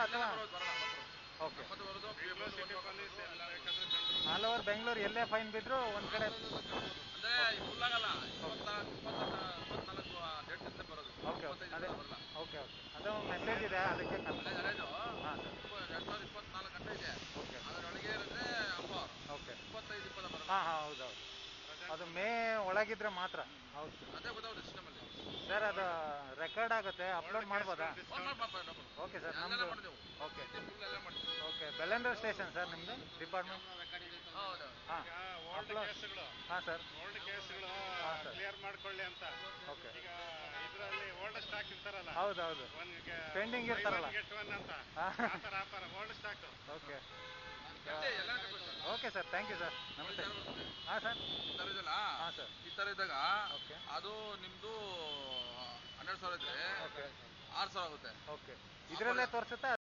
ಅಥವಾ okay all over Bengaluru ಎಲ್ಲೇ fine ಬಿದ್ದರೂ ಒಂದು ಕಡೆ ಫುಲ್ ಆಗಲ್ಲ. 24 ಡೇಟ್ ಬರೋದು. ಓಕೆ ಓಕೆ ಅದೇ ಓಕೆ ಓಕೆ ಅದು ಮೆಸೇಜ್ ಇದೆ ಅದಕ್ಕೆ ಕನ್ಫರ್ಮ್. ಹಾಂ ಸರ್ 2024 ಗಂಟೆ ಇದೆ. ಓಕೆ ಅದರೊಳಗೆ ಇರುತ್ತೆ ಆಫರ್. ಓಕೆ 25 ಬರೋದು. ಹಾಂ ಹಾಂ ಹೌದೌದು ಅದು ಮೇ ಒಳಗಿದ್ರೆ ಮಾತ್ರ. ಹೌದು ಅದೇ ಗೊತ್ತಾಗುತ್ತೆ ಸಿಸ್ಟಮಲ್ಲಿ. ಸರ್ ಅದು ರೆಕಾರ್ಡ್ ಆಗುತ್ತೆ ಅಪ್ಲೋಡ್ ಮಾಡ್ಬೋದಾ? ಓಕೆ ಸರ್ ನಮ್ಮದು ಓಕೆ ಓಕೆ ಬೆಳ್ಳಂದ್ರ ಸ್ಟೇಷನ್ ಸರ್ ನಿಮ್ಮದು ಡಿಪಾರ್ಟ್ಮೆಂಟ್? ಹಾಂ ಅಪ್ಲೋಡ್ ಹಾಂ ಸರ್ ಕ್ಲಿಯರ್ ಮಾಡ್ಕೊಳ್ಳಿ ಅಂತ. ಓಕೆ ಈಗ ಇದರಲ್ಲಿ ಓಲ್ಡ್ ಸ್ಟಾಕ್ ಇರ್ತಾರಲ್ಲ, ಹೌದೌದು ಪೆಂಡಿಂಗ್ ಇರ್ತಾರಲ್ಲ ಅಂತ old stock. Okay okay sir thank you sir namaste. ಹಾಂ ಸರ್ ಈ ಥರ ಇದೆಯಲ್ಲ, ಹಾಂ ಸರ್ ಈ ಥರ ಇದ್ದಾಗ ಓಕೆ ಅದು ನಿಮ್ಮದು 12,000 ಇದ್ರೆ ಓಕೆ 6,000 ಆಗುತ್ತೆ. ಓಕೆ ಇದರಲ್ಲೇ ತೋರಿಸುತ್ತಾ?